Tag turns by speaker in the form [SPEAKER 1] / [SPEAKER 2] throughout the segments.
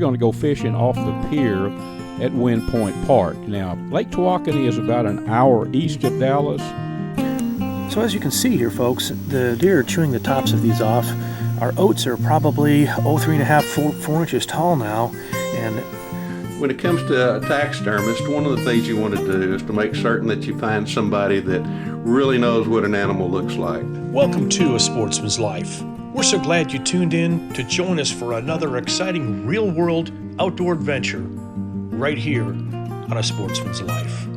[SPEAKER 1] going to go fishing off the pier at Wind Point Park. Now, Lake Tawakoni is about an hour east of Dallas.
[SPEAKER 2] So as you can see here, folks, the deer are chewing the tops of these off. Our oats are probably 3.5–4 inches tall now, and
[SPEAKER 3] when it comes to a taxidermist, one of the things you want to do is to make certain that you find somebody that really knows what an animal looks like.
[SPEAKER 4] Welcome to A Sportsman's Life. We're so glad you tuned in to join us for another exciting real-world outdoor adventure right here on A Sportsman's Life.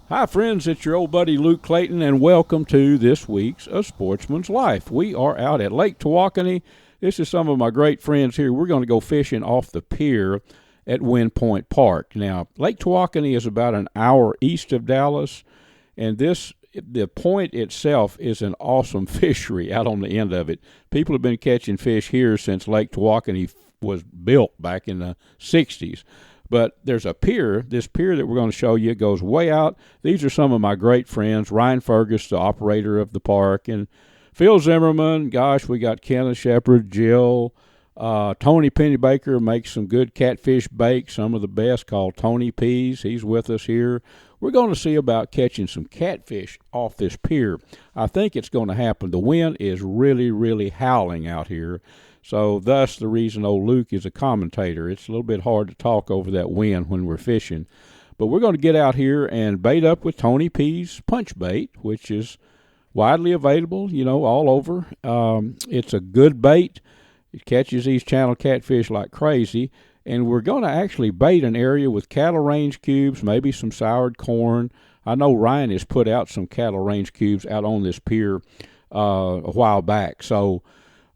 [SPEAKER 1] Hi friends, it's your old buddy Luke Clayton, and welcome to this week's A Sportsman's Life. We are out at Lake Tawakoni. This is some of my great friends here. We're going to go fishing off the pier at Wind Point Park. Now, Lake Tawakoni is about an hour east of Dallas, and the point itself is an awesome fishery out on the end of it. People have been catching fish here since Lake Tawakoni was built back in the 60s. But there's a pier. This pier that we're going to show you goes way out. These are some of my great friends. Ryan Fergus, the operator of the park, and Phil Zimmerman. Gosh, we got Kenneth Shepard, Jill, Tony Pennybaker makes some good catfish bake, some of the best, called Tony Peas. He's with us here. We're going to see about catching some catfish off this pier. I think it's going to happen. The wind is really, really howling out here. So thus the reason old Luke is a commentator. It's a little bit hard to talk over that wind when we're fishing. But we're going to get out here and bait up with Tony P's punch bait, which is widely available, all over. It's a good bait. It catches these channel catfish like crazy. And we're going to actually bait an area with cattle range cubes, maybe some soured corn. I know Ryan has put out some cattle range cubes out on this pier a while back. So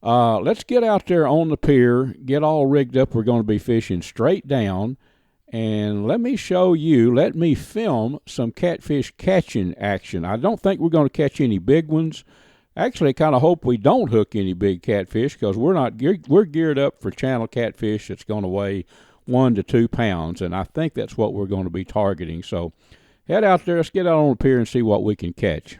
[SPEAKER 1] let's get out there on the pier, get all rigged up. We're going to be fishing straight down. And let me film some catfish catching action. I don't think we're going to catch any big ones. Actually, I kind of hope we don't hook any big catfish, because we're geared up for channel catfish that's going to weigh 1 to 2 pounds, and I think that's what we're going to be targeting. So head out there, let's get out on the pier and see what we can catch.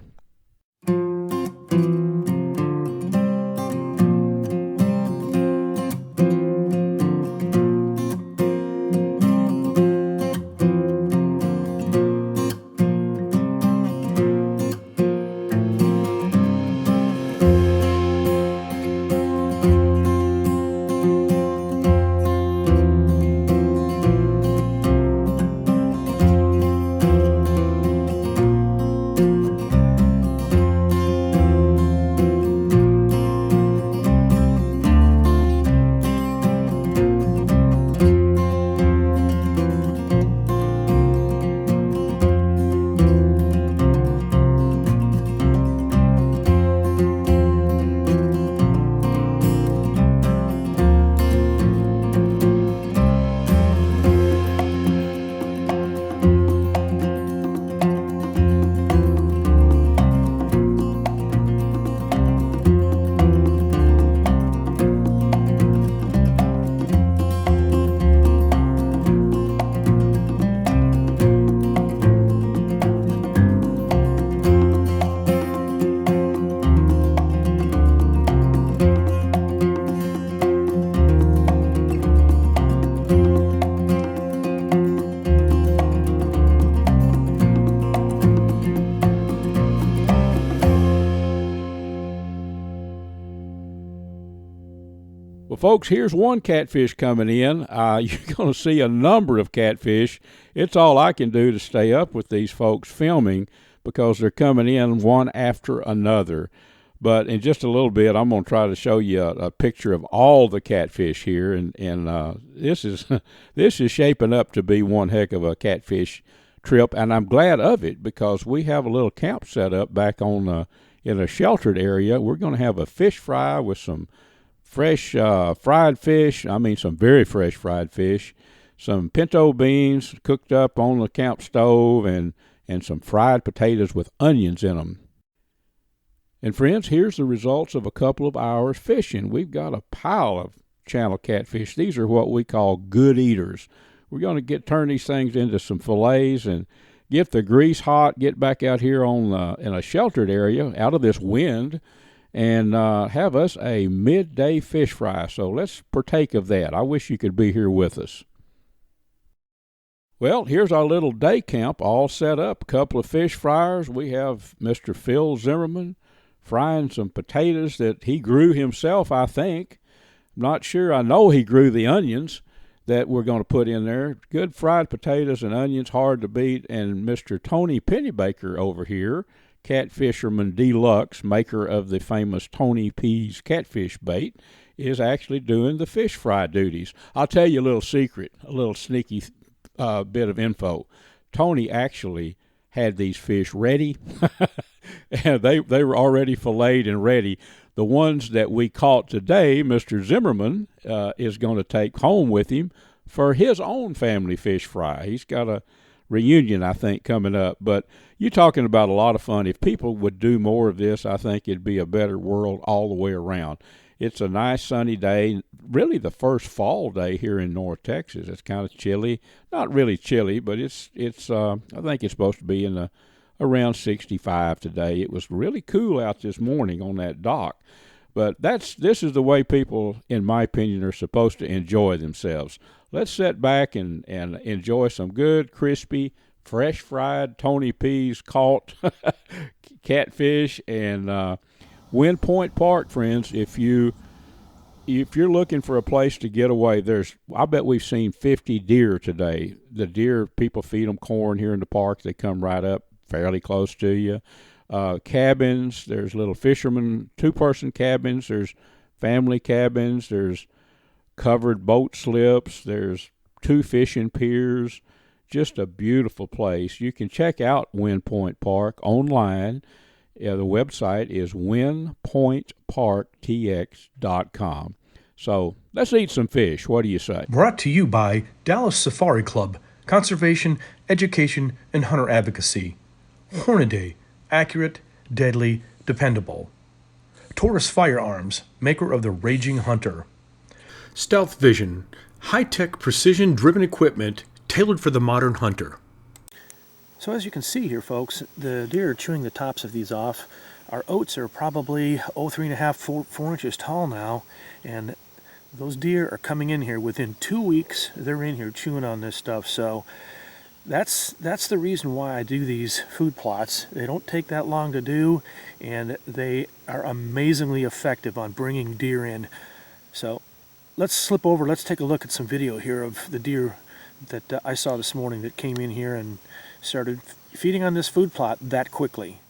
[SPEAKER 1] Well, folks, here's one catfish coming in. You're going to see a number of catfish. It's all I can do to stay up with these folks filming, because they're coming in one after another. But in just a little bit, I'm going to try to show you a picture of all the catfish here, and this is shaping up to be one heck of a catfish trip, and I'm glad of it, because we have a little camp set up back on in a sheltered area. We're going to have a fish fry with some fresh fried fish. I mean, some very fresh fried fish, some pinto beans cooked up on the camp stove, and some fried potatoes with onions in them. And friends, here's the results of a couple of hours fishing. We've got a pile of channel catfish. These are what we call good eaters. We're going to turn these things into some fillets and get the grease hot, get back out here in a sheltered area out of this wind, and have us a midday fish fry. So let's partake of that. I wish you could be here with us. Well, here's our little day camp all set up. A couple of fish fryers. We have Mr. Phil Zimmerman frying some potatoes that he grew himself, I think. I'm not sure. I know he grew the onions that we're going to put in there. Good fried potatoes and onions, hard to beat. And Mr. Tony Pennybaker over here, Catfisherman Deluxe, maker of the famous Tony P's catfish bait, is actually doing the fish fry duties. I'll tell you a little secret, a little sneaky bit of info. Tony actually had these fish ready, and they were already filleted and ready. The ones that we caught today, Mr. Zimmerman is going to take home with him for his own family fish fry. He's got a reunion, I think, coming up. But you're talking about a lot of fun. If people would do more of this, I think it'd be a better world all the way around. It's a nice sunny day, really the first fall day here in North Texas. It's kind of chilly, not really chilly, but it's I think it's supposed to be in around 65 today. It was really cool out this morning on that dock. But this is the way people, in my opinion, are supposed to enjoy themselves. Let's sit back and enjoy some good, crispy, fresh fried Tony P's caught catfish. And Wind Point Park, friends, if you're looking for a place to get away, I bet we've seen 50 deer today. The deer, people feed them corn here in the park. They come right up fairly close to you. Cabins, there's little fisherman, two-person cabins, there's family cabins, there's covered boat slips, there's 2 fishing piers, just a beautiful place. You can check out Wind Point Park online. The website is windpointparktx.com. So let's eat some fish. What do you say?
[SPEAKER 4] Brought to you by Dallas Safari Club, Conservation, Education, and Hunter Advocacy. Hornaday, accurate, deadly, dependable. Taurus Firearms, maker of the Raging Hunter. Stealth Vision, high-tech, precision-driven equipment tailored for the modern hunter.
[SPEAKER 2] So as you can see here, folks, the deer are chewing the tops of these off. Our oats are probably 3.5, 4 inches tall now, and those deer are coming in here within 2 weeks. They're in here chewing on this stuff. So that's the reason why I do these food plots. They don't take that long to do, and they are amazingly effective on bringing deer in. So let's slip over. Let's take a look at some video here of the deer that I saw this morning that came in here and started feeding on this food plot that quickly.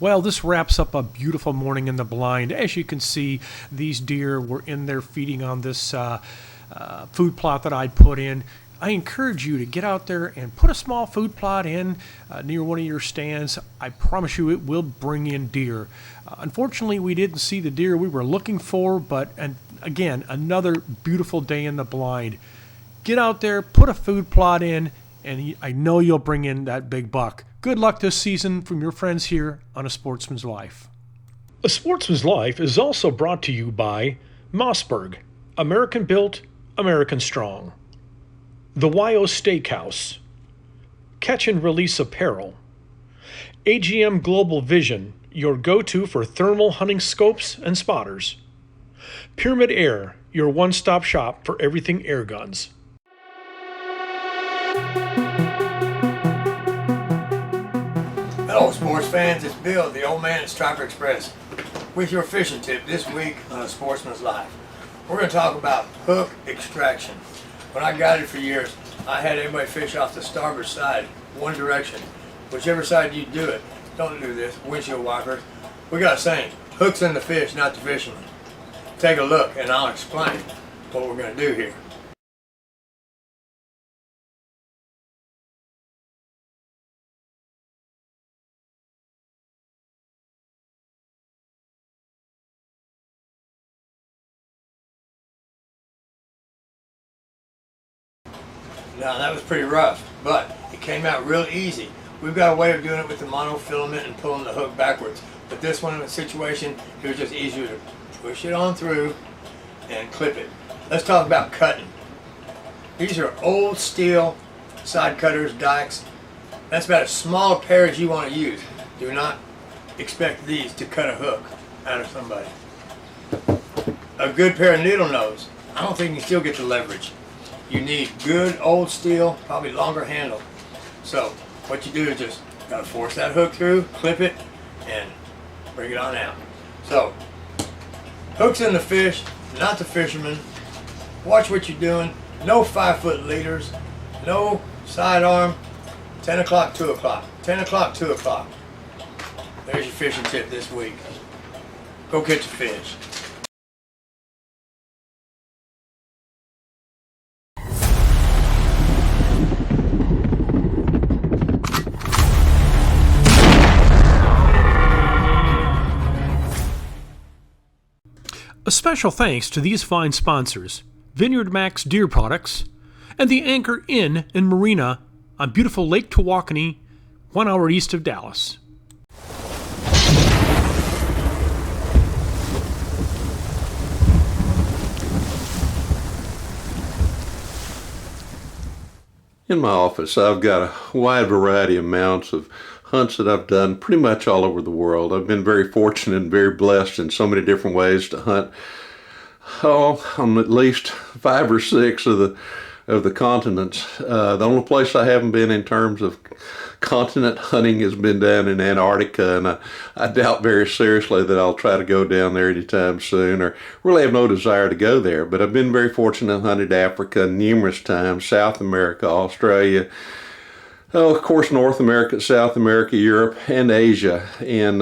[SPEAKER 4] Well, this wraps up a beautiful morning in the blind. As you can see, these deer were in there feeding on this food plot that I'd put in. I encourage you to get out there and put a small food plot in near one of your stands. I promise you it will bring in deer. Unfortunately, we didn't see the deer we were looking for, but again, another beautiful day in the blind. Get out there, put a food plot in, and I know you'll bring in that big buck. Good luck this season from your friends here on A Sportsman's Life. A Sportsman's Life is also brought to you by Mossberg, American built, American strong. The YO Steakhouse, Catch and Release Apparel, AGM Global Vision, your go-to for thermal hunting scopes and spotters. Pyramid Air, your one-stop shop for everything air guns.
[SPEAKER 5] Hello, sports fans. It's Bill, the old man at Striper Express, with your fishing tip this week on Sportsman's Life. We're going to talk about hook extraction. When I guided for years, I had everybody fish off the starboard side, one direction. Whichever side you do it, don't do this, windshield wipers. We got a saying, hook's in the fish, not the fisherman. Take a look and I'll explain what we're going to do here. Now that was pretty rough, but it came out real easy. We've got a way of doing it with the monofilament and pulling the hook backwards. But this one in the situation, it was just easier to push it on through and clip it. Let's talk about cutting. These are old steel side cutters, dikes. That's about as small a pair as you want to use. Do not expect these to cut a hook out of somebody. A good pair of needle nose. I don't think you can still get the leverage. You need good old steel, probably longer handle. So what you do is just gotta force that hook through, clip it, and bring it on out. So hooks in the fish, not the fisherman. Watch what you're doing. No 5-foot leaders, no sidearm. 10 o'clock, 2 o'clock. 10 o'clock, 2 o'clock. There's your fishing tip this week. Go catch a fish.
[SPEAKER 4] A special thanks to these fine sponsors, Vineyard Max Deer Products, and the Anchor Inn and Marina on beautiful Lake Tawakoni, 1 hour east of Dallas.
[SPEAKER 3] In my office, I've got a wide variety of mounts of hunts that I've done pretty much all over the world. I've been very fortunate and very blessed in so many different ways to hunt on at least 5 or 6 of the continents. The only place I haven't been in terms of continent hunting has been down in Antarctica, and I doubt very seriously that I'll try to go down there anytime soon, or really have no desire to go there. But I've been very fortunate and hunted Africa numerous times, South America, Australia, of course North America, South America, Europe, and Asia. And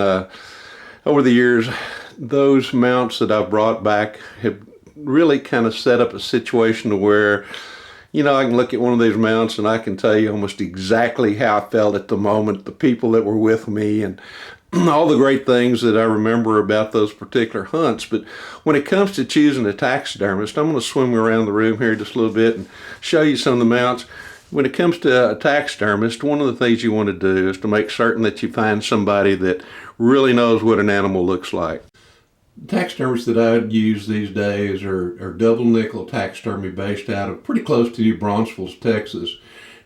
[SPEAKER 3] over the years, those mounts that I've brought back have really kind of set up a situation to where, you know, I can look at one of these mounts and I can tell you almost exactly how I felt at the moment, the people that were with me, and all the great things that I remember about those particular hunts. But when it comes to choosing a taxidermist, I'm going to swim around the room here just a little bit and show you some of the mounts. When it comes to a taxidermist, one of the things you want to do is to make certain that you find somebody that really knows what an animal looks like. Taxidermists that I'd use these days are double nickel taxidermy based out of pretty close to New Braunfels, Texas.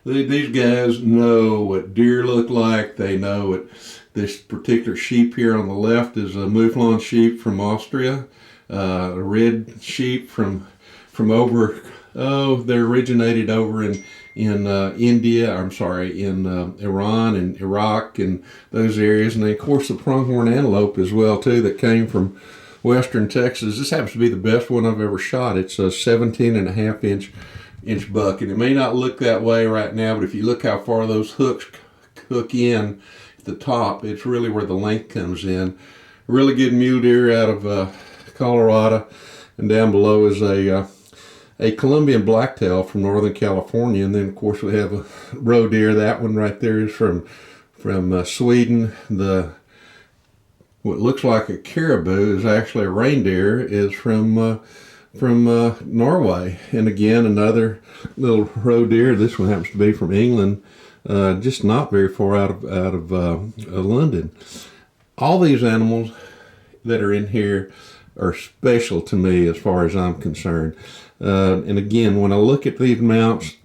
[SPEAKER 3] These guys know what deer look like. They know what this particular sheep here on the left is a Mouflon sheep from Austria, a red sheep from over, they originated over in India, in Iran and Iraq and those areas. And then, of course, the pronghorn antelope as well, too, that came from western Texas. This happens to be the best one I've ever shot. It's a 17.5 inch buck. And it may not look that way right now, but if you look how far those hooks hook in at the top. It's really where the length comes in. Really good mule deer out of Colorado, and down below is a Colombian blacktail from Northern California, and then of course we have a roe deer. That one right there is from Sweden. What looks like a caribou is actually a reindeer, is from Norway. And again, another little roe deer. This one happens to be from England, just not very far out of London. All these animals that are in here are special to me as far as I'm concerned. And again, when I look at these mounts,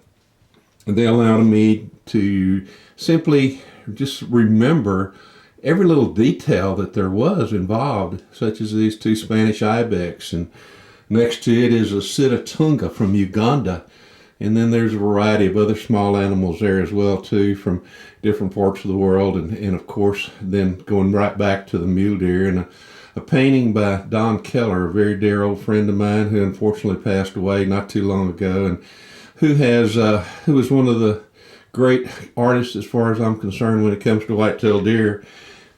[SPEAKER 3] they allow me to simply just remember every little detail that there was involved, such as these two Spanish ibex, and next to it is a Sitatunga from Uganda. And then there's a variety of other small animals there as well too, from different parts of the world, and of course then going right back to the mule deer, and a painting by Don Keller, a very dear old friend of mine who unfortunately passed away not too long ago, and who was one of the great artists as far as I'm concerned when it comes to white-tailed deer,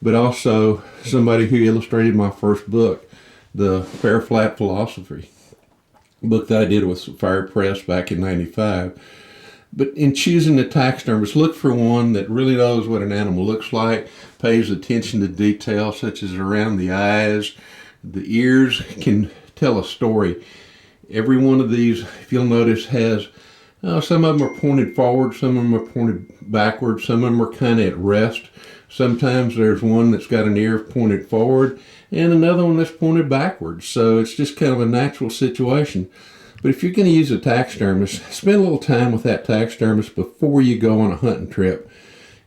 [SPEAKER 3] but also somebody who illustrated my first book, The Fair Flat Philosophy, a book that I did with Fire Press back in '95. But in choosing a taxidermist, look for one that really knows what an animal looks like, pays attention to detail such as around the eyes. The ears can tell a story. Every one of these, if you'll notice, has some of them are pointed forward, some of them are pointed backward, some of them are kind of at rest. Sometimes there's one that's got an ear pointed forward and another one that's pointed backwards. So it's just kind of a natural situation. But if you're going to use a taxidermist, spend a little time with that taxidermist before you go on a hunting trip.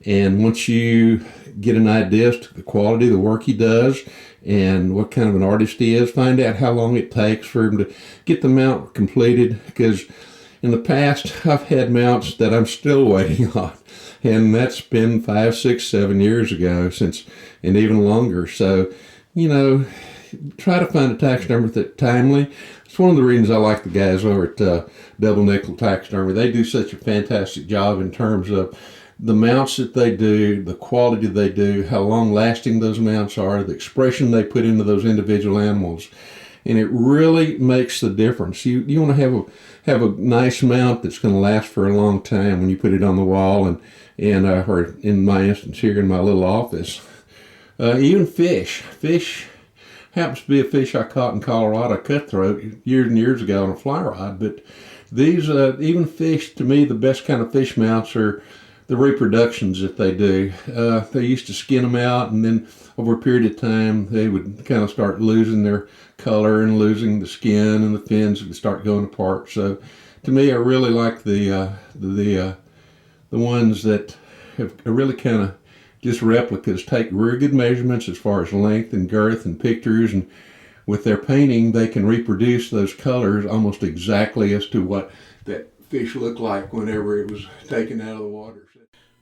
[SPEAKER 3] And once you get an idea as to the quality of the work he does and what kind of an artist he is, find out how long it takes for him to get the mount completed. Because in the past, I've had mounts that I'm still waiting on. And that's been 5, 6, 7 years ago, and even longer. So, try to find a taxidermist that's timely. It's one of the reasons I like the guys over at Double Nickel Taxidermy. They do such a fantastic job in terms of the mounts that they do, the quality they do, how long lasting those mounts are, the expression they put into those individual animals. And it really makes the difference. You want to have a nice mount that's going to last for a long time when you put it on the wall, and or in my instance here in my little office. Even fish happens to be a fish I caught in Colorado, cutthroat, years and years ago on a fly rod. But these, even fish, to me, the best kind of fish mounts are the reproductions that they do. They used to skin them out, and then over a period of time, they would kind of start losing their color and losing the skin, and the fins would start going apart. So, to me, I really like the ones that are really kind of just replicas, take very good measurements as far as length and girth and pictures, and with their painting, they can reproduce those colors almost exactly as to what that fish looked like whenever it was taken out of the water.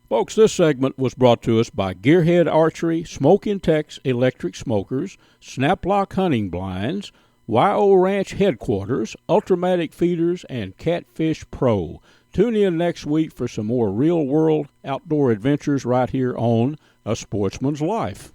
[SPEAKER 1] Folks, this segment was brought to us by Gearhead Archery, Smoke Intex Electric Smokers, Snaplock Hunting Blinds, YO Ranch Headquarters, Ultramatic Feeders, and Catfish Pro. Tune in next week for some more real-world outdoor adventures right here on A Sportsman's Life.